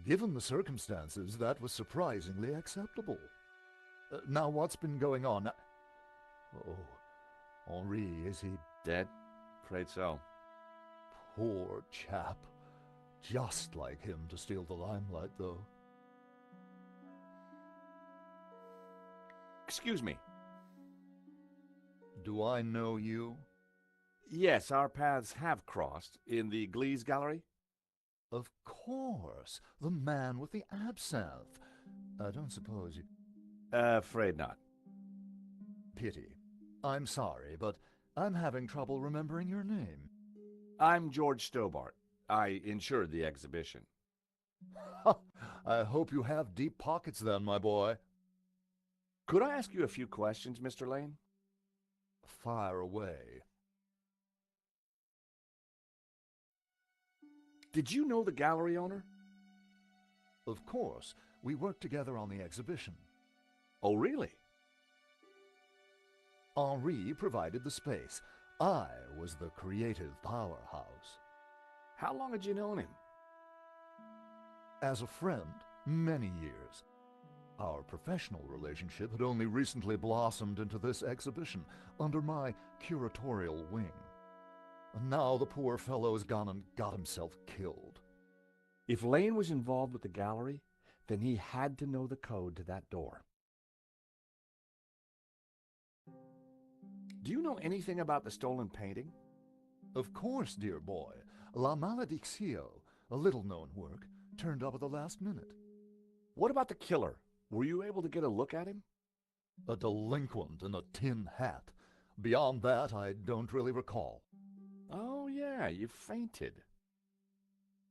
Given the circumstances, that was surprisingly acceptable. Now, what's been going on? Oh, Henri, is he Dead? Afraid so. poor chap? Just like him to steal the limelight, though. Excuse me. Do I know you? Yes, our paths have crossed in the Glees Gallery. Of course, the man with the absinthe. I don't suppose you... Afraid not. Pity. I'm sorry, but I'm having trouble remembering your name. I'm George Stobart. I insured the exhibition. I hope you have deep pockets then, my boy. Could I ask you a few questions, Mr. Lane? Fire away. Did you know the gallery owner? Of course, we worked together on the exhibition. Oh, really? Henri provided the space. I was the creative powerhouse. How long had you known him? As a friend, many years. Our professional relationship had only recently blossomed into this exhibition, under my curatorial wing. And now the poor fellow's gone and got himself killed. If Lane was involved with the gallery, then he had to know the code to that door. Do you know anything about the stolen painting? Of course, dear boy. La Malediccio, a little-known work, turned up at the last minute. What about the killer? Were you able to get a look at him? A delinquent in a tin hat. Beyond that, I don't really recall. Oh, yeah, you fainted.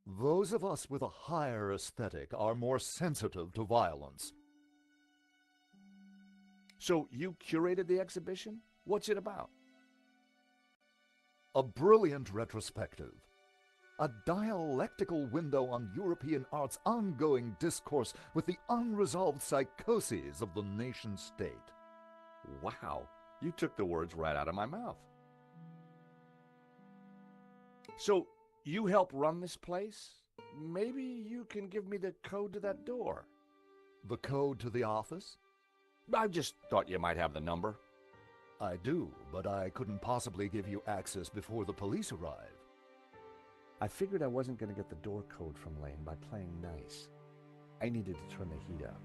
Those of us with a higher aesthetic are more sensitive to violence. So you curated the exhibition? What's it about? A brilliant retrospective. A dialectical window on European art's ongoing discourse with the unresolved psychoses of the nation-state. Wow, you took the words right out of my mouth. So, you help run this place? Maybe you can give me the code to that door. The code to the office? I just thought you might have the number. I do, but I couldn't possibly give you access before the police arrive. I figured I wasn't going to get the door code from Lane by playing nice. I needed to turn the heat up.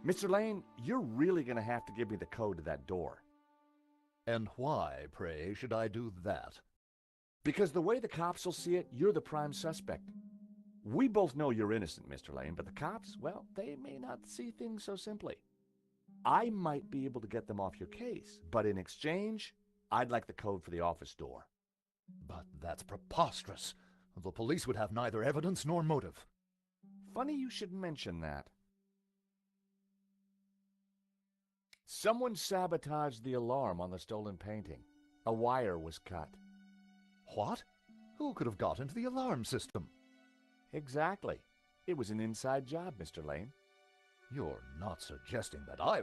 Mr. Lane, you're really going to have to give me the code to that door. And why, pray, should I do that? Because the way the cops will see it, you're the prime suspect. We both know you're innocent, Mr. Lane, but the cops, well, they may not see things so simply. I might be able to get them off your case, but in exchange, I'd like the code for the office door. But that's preposterous. The police would have neither evidence nor motive. Funny you should mention that. Someone sabotaged the alarm on the stolen painting. A wire was cut. What? Who could have got into the alarm system? Exactly. It was an inside job, Mr. Lane. You're not suggesting that I...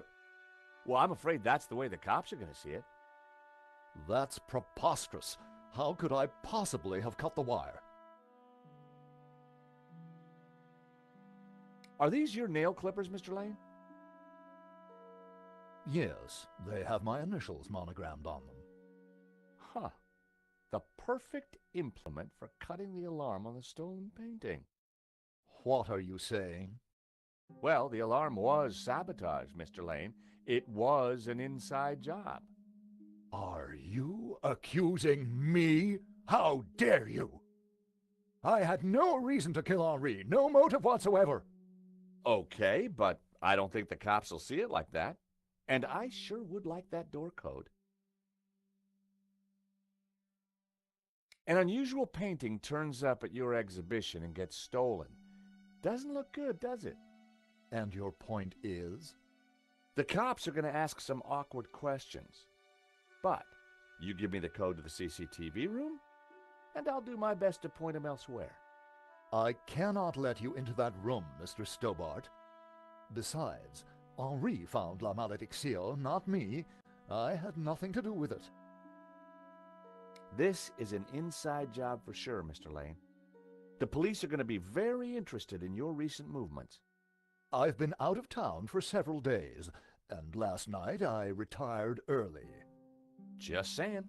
Well, I'm afraid that's the way the cops are going to see it. That's preposterous. How could I possibly have cut the wire? Are these your nail clippers, Mr. Lane? Yes, they have my initials monogrammed on them. Huh. The perfect implement for cutting the alarm on the stolen painting. What are you saying? Well, the alarm was sabotaged, Mr. Lane. It was an inside job. Are you accusing me? How dare you? I had no reason to kill Henri, no motive whatsoever. Okay, but I don't think the cops will see it like that. And I sure would like that door code. An unusual painting turns up at your exhibition and gets stolen. Doesn't look good, does it? And your point is? The cops are going to ask some awkward questions. But you give me the code to the CCTV room, and I'll do my best to point them elsewhere. I cannot let you into that room, Mr. Stobart. Besides, Henri found La Malediccio, not me. I had nothing to do with it. This is an inside job for sure, Mr. Lane. The police are going to be very interested in your recent movements. I've been out of town for several days, and last night I retired early. Just saying.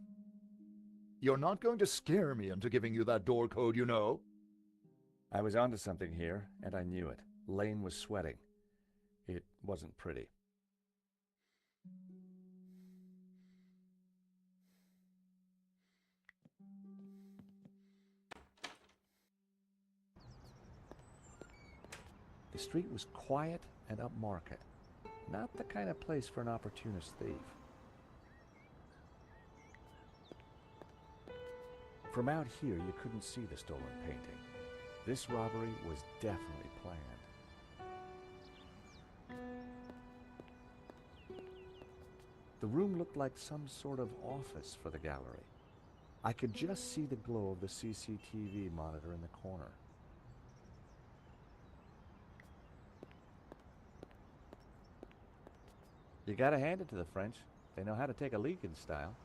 You're not going to scare me into giving you that door code, you know. I was onto something here, and I knew it. Lane was sweating. It wasn't pretty. The street was quiet and upmarket. Not the kind of place for an opportunist thief. From out here, you couldn't see the stolen painting. This robbery was definitely planned. The room looked like some sort of office for the gallery. I could just see the glow of the CCTV monitor in the corner. You gotta hand it to the French. They know how to take a leak in style.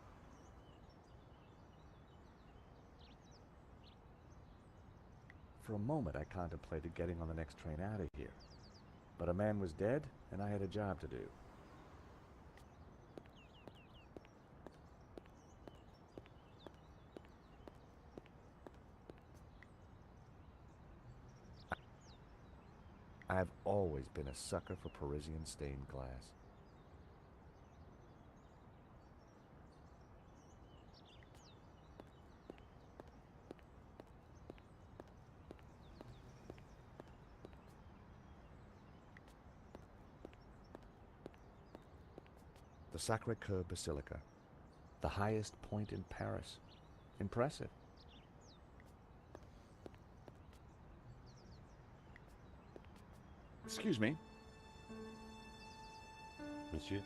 For a moment, I contemplated getting on the next train out of here. But a man was dead, and I had a job to do. I've always been a sucker for Parisian stained glass. The Sacré-Cœur Basilica, the highest point in Paris. Impressive. Excuse me. Monsieur?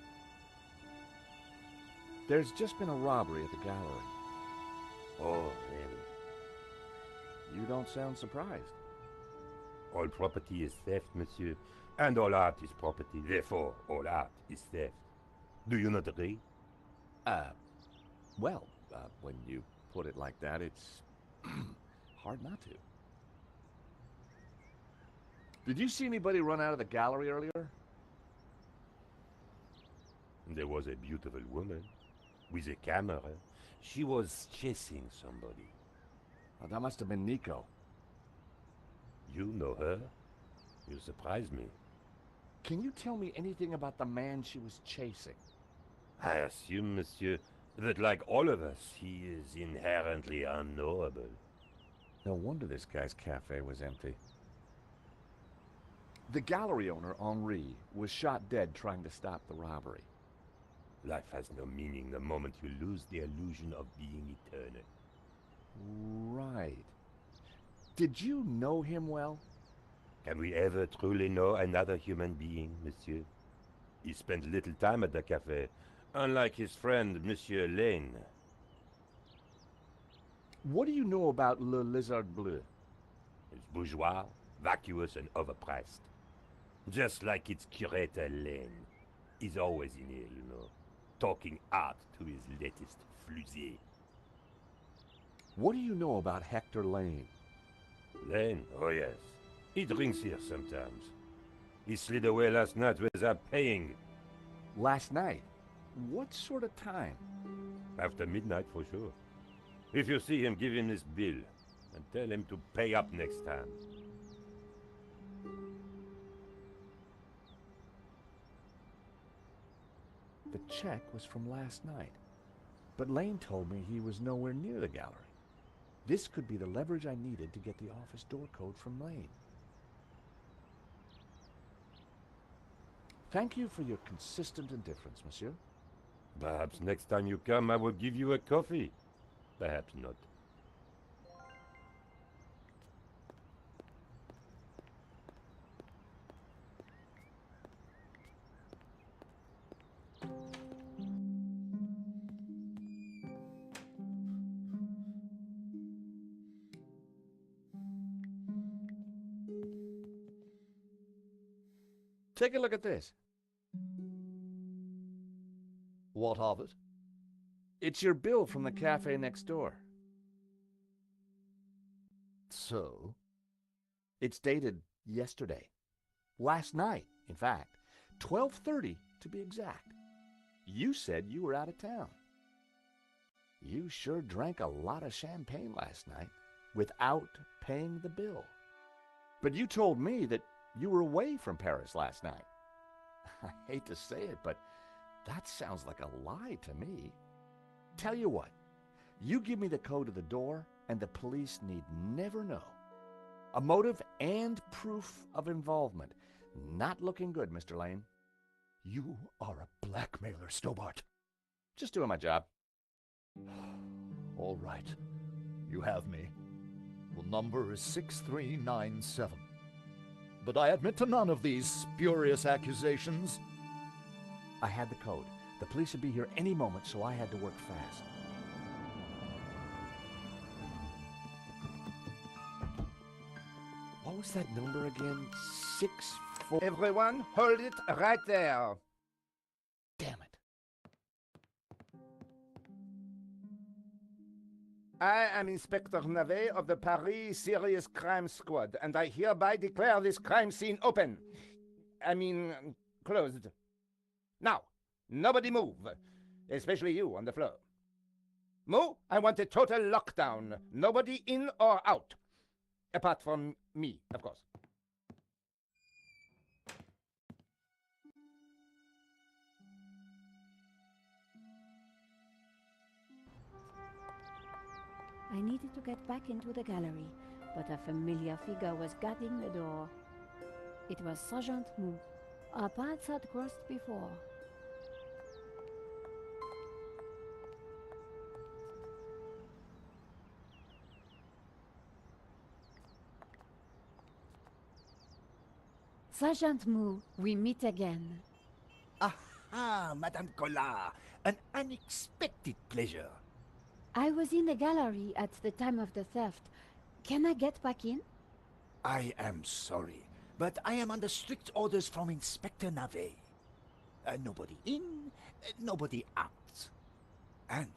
There's just been a robbery at the gallery. Oh, really? You don't sound surprised. All property is theft, monsieur. And all art is property. Therefore, all art is theft. Do you not agree? When you put it like that, it's hard not to. Did you see anybody run out of the gallery earlier? There was a beautiful woman with a camera. She was chasing somebody. Oh, that must have been Nico. You know her? You surprise me. Can you tell me anything about the man she was chasing? I assume, monsieur, that like all of us, he is inherently unknowable. No wonder this guy's cafe was empty. The gallery owner, Henri, was shot dead trying to stop the robbery. Life has no meaning the moment you lose the illusion of being eternal. Right. Did you know him well? Can we ever truly know another human being, monsieur? He spent little time at the cafe, unlike his friend, Monsieur Lane. What do you know about Le Lizard Bleu? It's bourgeois, vacuous, and overpriced. Just like its curator Lane. He's always in here, you know, talking art to his latest flusée. What do you know about Hector Lane? Lane? Oh yes. He drinks here sometimes. He slid away last night without paying. Last night? What sort of time? After midnight for sure. If you see him, give him this bill and tell him to pay up next time. The check was from last night, but Lane told me he was nowhere near the gallery. This could be the leverage I needed to get the office door code from Lane. Thank you for your consistent indifference, monsieur. Perhaps next time you come, I will give you a coffee. Perhaps not. Take a look at this. What of it? It's your bill from the cafe next door. So? It's dated yesterday. Last night, in fact. 12:30 to be exact. You said you were out of town. You sure drank a lot of champagne last night without paying the bill. But you told me that you were away from Paris last night. I hate to say it, but that sounds like a lie to me. Tell you what, you give me the code to the door and the police need never know. A motive and proof of involvement. Not looking good, Mr. Lane. You are a blackmailer, Stobart. Just doing my job. All right. You have me. The number is 6397. But I admit to none of these spurious accusations. I had the code. The police would be here any moment, so I had to work fast. What was that number again? 64... Everyone, hold it right there. Damn it. I am Inspector Navet of the Paris Serious Crime Squad, and I hereby declare this crime scene open. Closed. Now, nobody move, especially you on the floor. Mo, I want a total lockdown. Nobody in or out. Apart from me, of course. I needed to get back into the gallery, but a familiar figure was guarding the door. It was Sergeant Mou. Our paths had crossed before. Sergeant Mou, we meet again. Aha, Madame Collard, an unexpected pleasure. I was in the gallery at the time of the theft. Can I get back in? I am sorry, but I am under strict orders from Inspector Navet. Nobody in, nobody out. And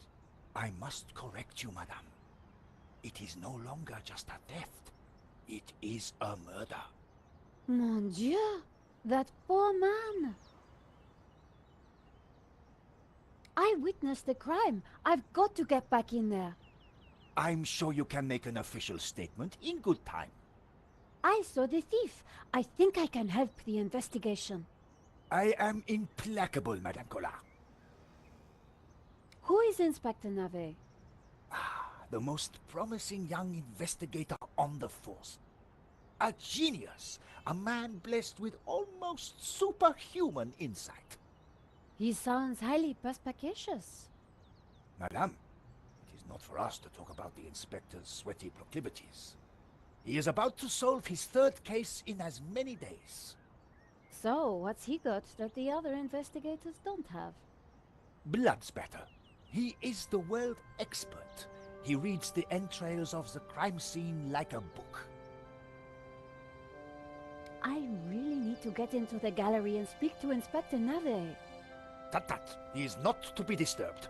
I must correct you, Madame. It is no longer just a theft. It is a murder. Mon Dieu! That poor man! I witnessed the crime. I've got to get back in there. I'm sure you can make an official statement in good time. I saw the thief. I think I can help the investigation. I am implacable, Madame Collard. Who is Inspector Navet? The most promising young investigator on the force. A genius, a man blessed with almost superhuman insight. He sounds highly perspicacious. Madame, it is not for us to talk about the inspector's sweaty proclivities. He is about to solve his third case in as many days. So, what's he got that the other investigators don't have? Blood spatter. He is the world expert. He reads the entrails of the crime scene like a book. I really need to get into the gallery and speak to Inspector Navet. Tut. He is not to be disturbed.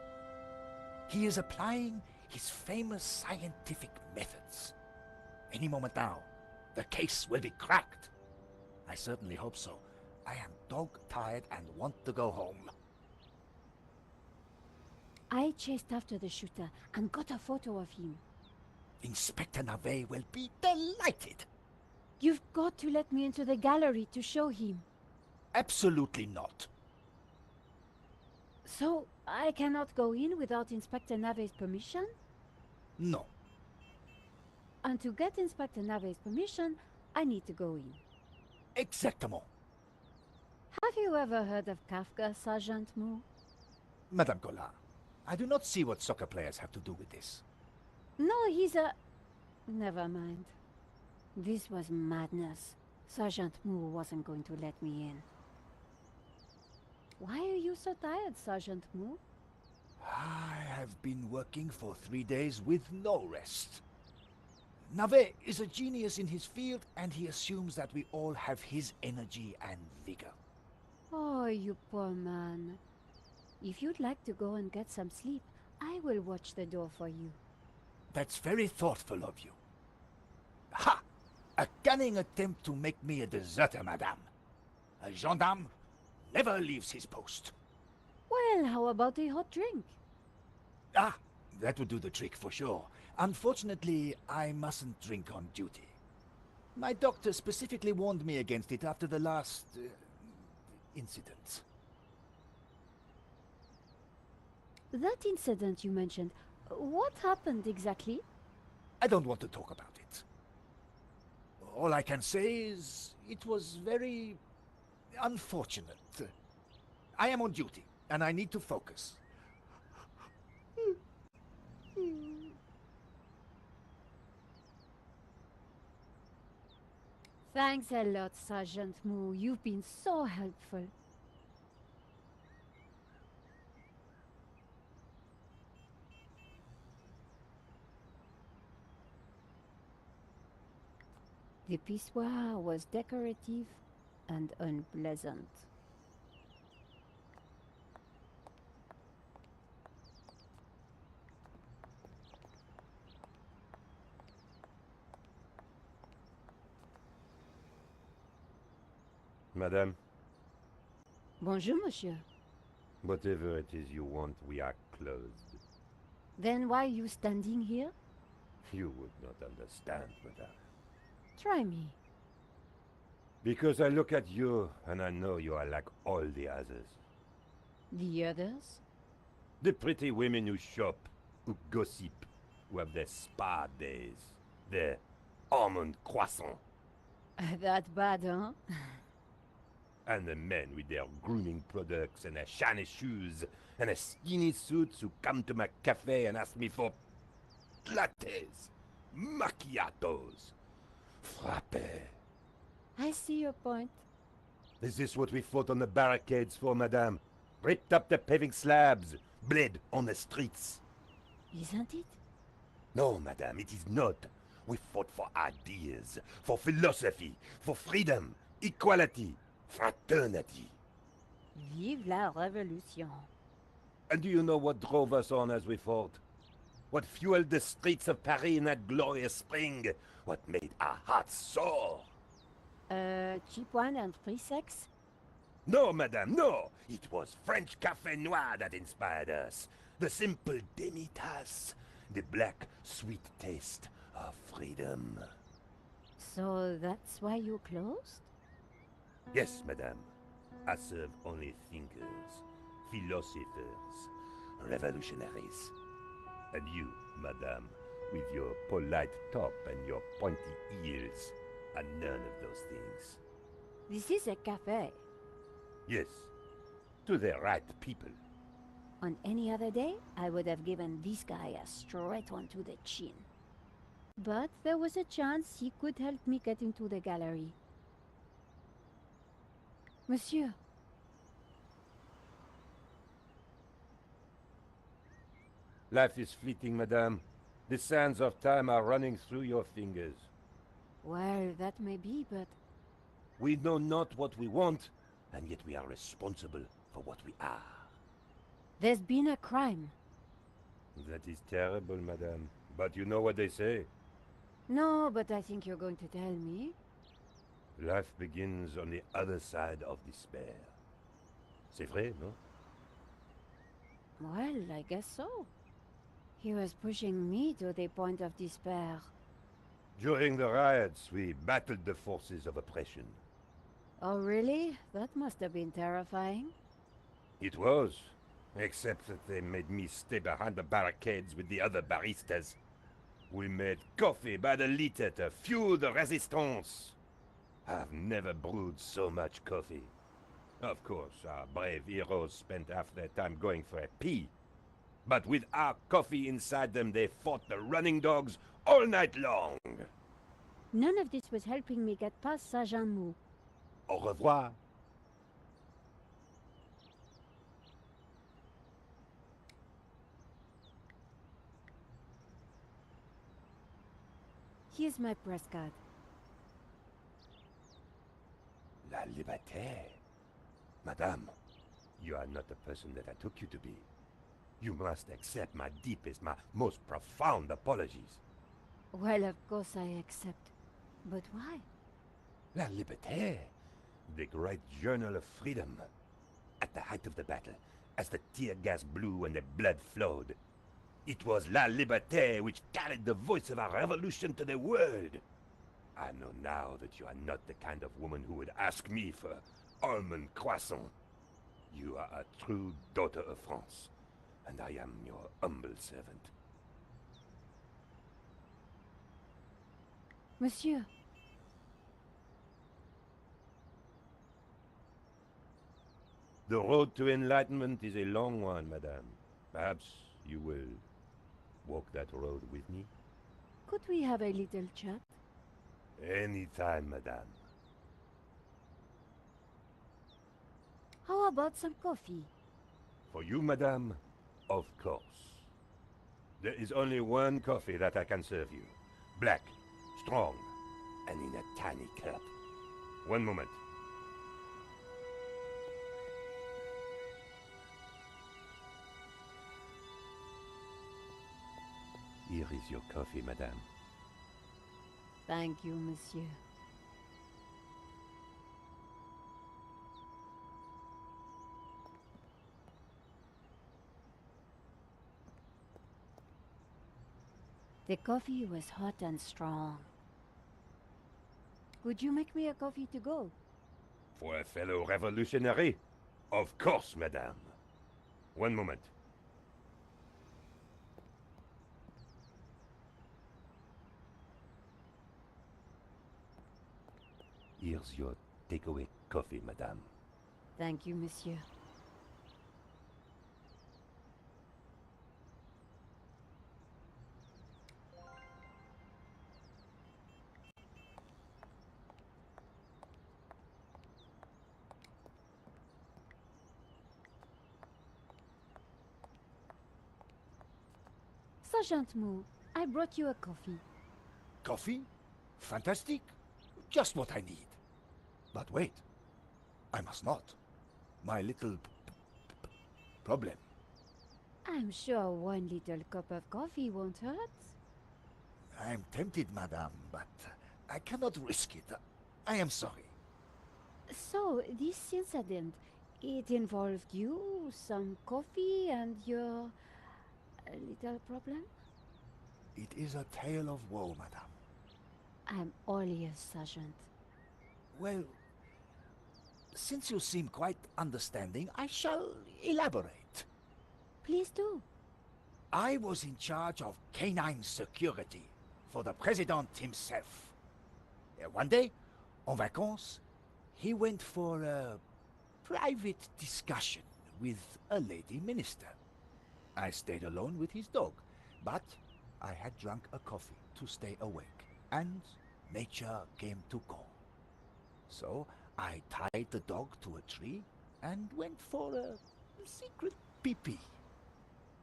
He is applying his famous scientific methods. Any moment now, the case will be cracked. I certainly hope so. I am dog-tired and want to go home. I chased after the shooter and got a photo of him. Inspector Navet will be delighted. You've got to let me into the gallery to show him. Absolutely not. So, I cannot go in without Inspector Navet's permission? No. And to get Inspector Navet's permission, I need to go in. Exactement. Have you ever heard of Kafka, Sergeant Mou? Madame Collard, I do not see what soccer players have to do with this. No, he's a... Never mind. This was madness. Sergeant Mou wasn't going to let me in. Why are you so tired, Sergeant Mou? I have been working for 3 days with no rest. Navet is a genius in his field, and he assumes that we all have his energy and vigor. Oh, you poor man. If you'd like to go and get some sleep, I will watch the door for you. That's very thoughtful of you. Ha! A cunning attempt to make me a deserter, madame. A gendarme never leaves his post. Well, how about a hot drink? Ah, that would do the trick for sure. Unfortunately, I mustn't drink on duty. My doctor specifically warned me against it after the last... incident. That incident you mentioned, what happened exactly? I don't want to talk about it. All I can say is it was very unfortunate. I am on duty, and I need to focus. Thanks a lot, Sergeant Moo. You've been so helpful. The pissoir was decorative and unpleasant. Madame, Bonjour, monsieur. whatever it is you want, we are closed. Then why are you standing here? You would not understand, madame. Try me. Because I look at you, and I know you are like all the others. The others? The pretty women who shop, who gossip, who have their spa days, their almond croissant. That bad, huh? And the men with their grooming products and their shiny shoes and their skinny suits who come to my cafe and ask me for lattes, macchiatos, frappés. I see your point. Is this what we fought on the barricades for, madame? Ripped up the paving slabs, bled on the streets. Isn't it? No, madame, it is not. We fought for ideas, for philosophy, for freedom, equality, fraternity. Vive la révolution. And do you know what drove us on as we fought? What fueled the streets of Paris in that glorious spring? What made our hearts soar? Cheap wine and free sex? No, madame, no! It was French Café Noir that inspired us. The simple demi-tasse, the black, sweet taste of freedom. So that's why you closed? Yes, madame. I serve only thinkers, philosophers, revolutionaries. And you, madame, with your polite top and your pointy ears, are none of those things. This is a cafe. Yes, to the right people. On any other day, I would have given this guy a straight one to the chin. But there was a chance he could help me get into the gallery. Monsieur, Life is fleeting, madame. The sands of time are running through your fingers. well, that may be, but We know not what we want, and yet we are responsible for what we are. there's been a crime. That is terrible, madame. But you know what they say. No, but I think you're going to tell me. Life begins on the other side of despair. C'est vrai, no? Well, I guess so. He was pushing me to the point of despair. During the riots, we battled the forces of oppression. Oh, really? That must have been terrifying. It was, except that they made me stay behind the barricades with the other baristas. We made coffee by the liter to fuel the resistance. I've never brewed so much coffee. Of course, our brave heroes spent half their time going for a pee. But with our coffee inside them, they fought the running dogs all night long. None of this was helping me get past Sergeant Moo. Au revoir. Here's my press card. La liberté. Madame, you are not the person that I took you to be. You must accept my deepest, my most profound apologies. Well, of course I accept. But why? La Liberté, the great journal of freedom. At the height of the battle, as the tear gas blew and the blood flowed, it was La Liberté which carried the voice of our revolution to the world. I know now that you are not the kind of woman who would ask me for almond croissant. You are a true daughter of France, and I am your humble servant. Monsieur, The road to enlightenment is a long one, madame. Perhaps you will walk that road with me? could we have a little chat? Any time, madame. How about some coffee? For you, madame, of course. There is only one coffee that I can serve you. Black, strong, and in a tiny cup. One moment. Here is your coffee, madame. Thank you, monsieur. The coffee was hot and strong. Could you make me a coffee to go? For a fellow revolutionary? Of course, madame. One moment. Here's your takeaway coffee, madame. Thank you, monsieur. Sergeant Moo, I brought you a coffee. Coffee? Fantastic. Just what I need. But wait. I must not. My little problem. I'm sure one little cup of coffee won't hurt. I'm tempted, madame, but I cannot risk it. I am sorry. So, this incident, it involved you, some coffee, and your little problem? It is a tale of woe, madame. I'm all ears, Sergeant. Well, since you seem quite understanding, I shall elaborate. Please do. I was in charge of canine security for the president himself. One day, en vacances, he went for a private discussion with a lady minister. I stayed alone with his dog, but I had drunk a coffee to stay awake, and nature came to call. So I tied the dog to a tree and went for a secret pee-pee.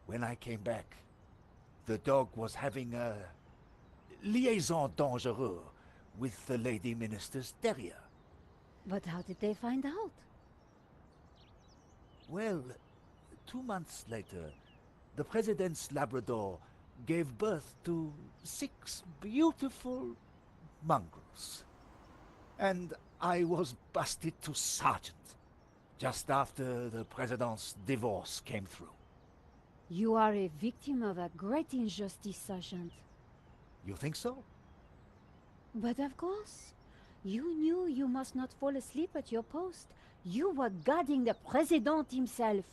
When I came back, the dog was having a liaison dangereuse with the lady minister's terrier. But how did they find out? Well, 2 months later, the president's Labrador gave birth to 6 beautiful mongrels. And I was busted to sergeant just after the president's divorce came through. You are a victim of a great injustice, Sergeant. You think so? But of course, you knew you must not fall asleep at your post. You were guarding the president himself.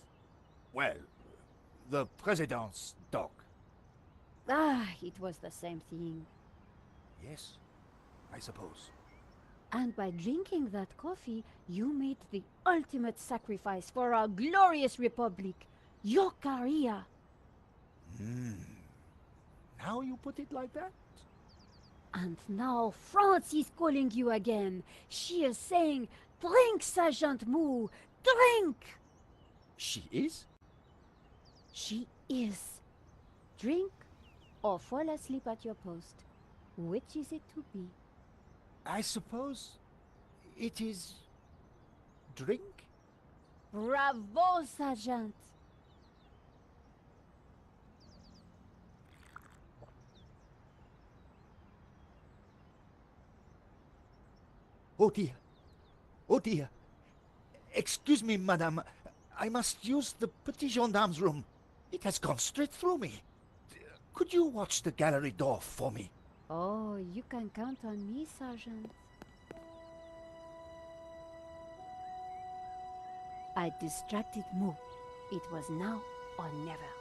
Well, the president's dog. Ah, it was the same thing. Yes, I suppose. And by drinking that coffee, you made the ultimate sacrifice for our glorious republic, your career. Now you put it like that? And now France is calling you again. She is saying, drink, Sergeant Moo, drink! She is? She is. Drink or fall asleep at your post. Which is it to be? I suppose it is drink? Bravo, Sergeant! Oh dear. Oh dear. Excuse me, madame. I must use the petit gendarme's room. It has gone straight through me. Could you watch the gallery door for me? Oh, you can count on me, Sergeant. I distracted Moo. It was now or never.